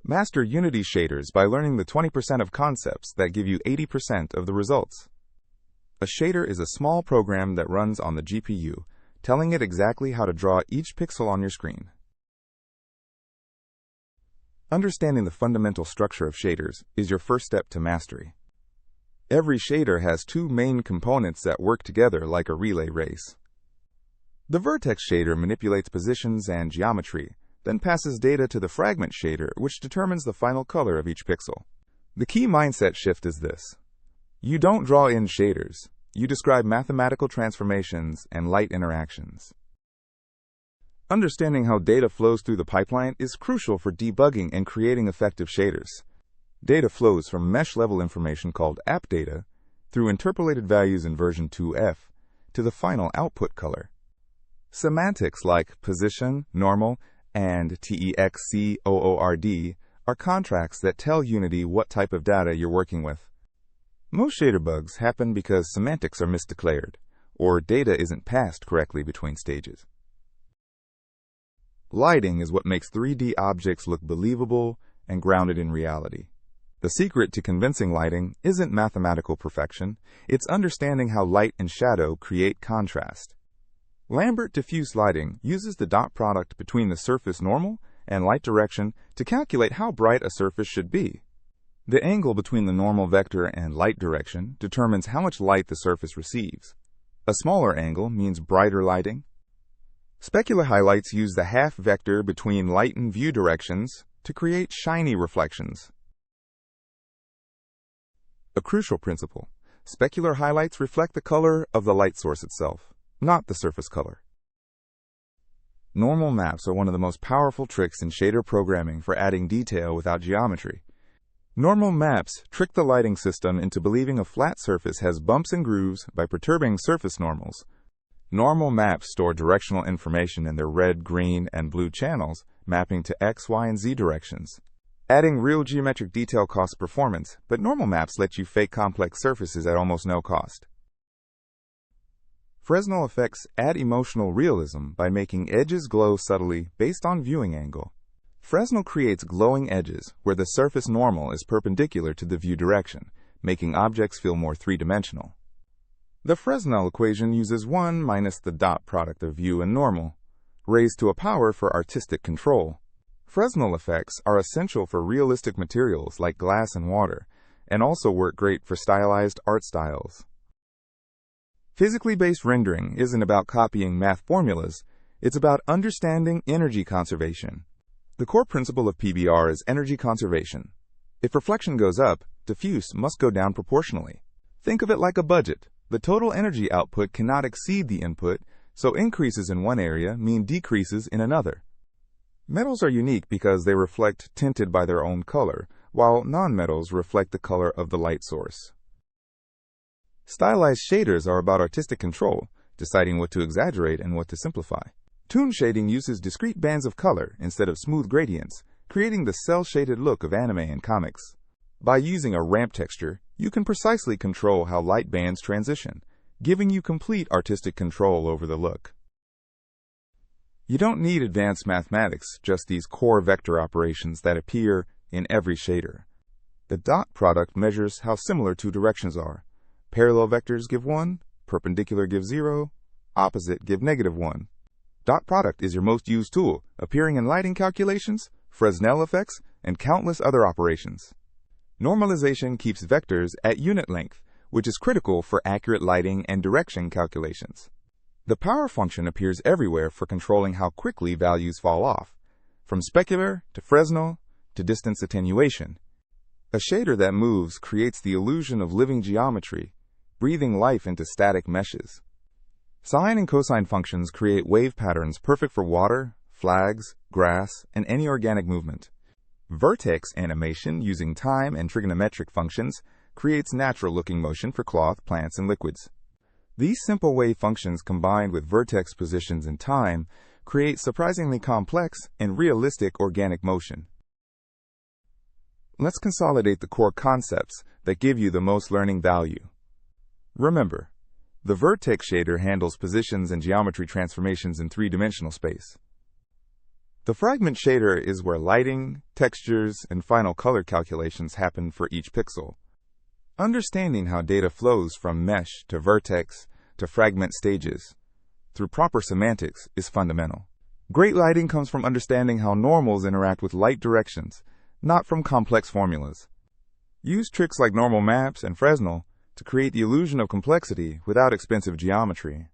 Master Unity shaders by learning the 20% of concepts that give you 80% of the results. A shader is a small program that runs on the GPU, telling it exactly how to draw each pixel on your screen. Understanding the fundamental structure of shaders is your first step to mastery. Every shader has two main components that work together like a relay race. The Vertex Shader manipulates positions and geometry, then passes data to the Fragment Shader, which determines the final color of each pixel. The key mindset shift is this: you don't draw in shaders, you describe mathematical transformations and light interactions. Understanding how data flows through the pipeline is crucial for debugging and creating effective shaders. Data flows from mesh-level information called app data through interpolated values in version 2F to the final output color. Semantics like position, normal, and TEXCOORD are contracts that tell Unity what type of data you're working with. Most shader bugs happen because semantics are misdeclared, or data isn't passed correctly between stages. Lighting is what makes 3D objects look believable and grounded in reality. The secret to convincing lighting isn't mathematical perfection, it's understanding how light and shadow create contrast. Lambert diffuse lighting uses the dot product between the surface normal and light direction to calculate how bright a surface should be. The angle between the normal vector and light direction determines how much light the surface receives. A smaller angle means brighter lighting. Specular highlights use the half vector between light and view directions to create shiny reflections. A crucial principle: specular highlights reflect the color of the light source itself, not the surface color. Normal maps are one of the most powerful tricks in shader programming for adding detail without geometry. Normal maps trick the lighting system into believing a flat surface has bumps and grooves by perturbing surface normals. Normal maps store directional information in their red, green, and blue channels, mapping to X, Y, and Z directions. Adding real geometric detail costs performance, but normal maps let you fake complex surfaces at almost no cost. Fresnel effects add emotional realism by making edges glow subtly based on viewing angle. Fresnel creates glowing edges where the surface normal is perpendicular to the view direction, making objects feel more three-dimensional. The Fresnel equation uses 1 minus the dot product of view and normal, raised to a power for artistic control. Fresnel effects are essential for realistic materials like glass and water, and also work great for stylized art styles. Physically based rendering isn't about copying math formulas, it's about understanding energy conservation. The core principle of PBR is energy conservation. If reflection goes up, diffuse must go down proportionally. Think of it like a budget. The total energy output cannot exceed the input, so increases in one area mean decreases in another. Metals are unique because they reflect tinted by their own color, while non-metals reflect the color of the light source. Stylized shaders are about artistic control, deciding what to exaggerate and what to simplify. Toon shading uses discrete bands of color instead of smooth gradients, creating the cel-shaded look of anime and comics. By using a ramp texture, you can precisely control how light bands transition, giving you complete artistic control over the look. You don't need advanced mathematics, just these core vector operations that appear in every shader. The dot product measures how similar two directions are. Parallel vectors give 1, perpendicular give 0, opposite give -1. Dot product is your most used tool, appearing in lighting calculations, Fresnel effects, and countless other operations. Normalization keeps vectors at unit length, which is critical for accurate lighting and direction calculations. The power function appears everywhere for controlling how quickly values fall off, from specular to Fresnel to distance attenuation. A shader that moves creates the illusion of living geometry, breathing life into static meshes. Sine and cosine functions create wave patterns perfect for water, flags, grass, and any organic movement. Vertex animation using time and trigonometric functions creates natural-looking motion for cloth, plants, and liquids. These simple wave functions combined with vertex positions and time create surprisingly complex and realistic organic motion. Let's consolidate the core concepts that give you the most learning value. Remember, the Vertex Shader handles positions and geometry transformations in three-dimensional space. The fragment shader is where lighting, textures, and final color calculations happen for each pixel. Understanding how data flows from mesh to vertex to fragment stages through proper semantics is fundamental. Great lighting comes from understanding how normals interact with light directions, not from complex formulas. Use tricks like normal maps and Fresnel to create the illusion of complexity without expensive geometry.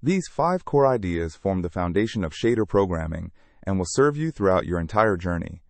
These 5 core ideas form the foundation of shader programming and will serve you throughout your entire journey.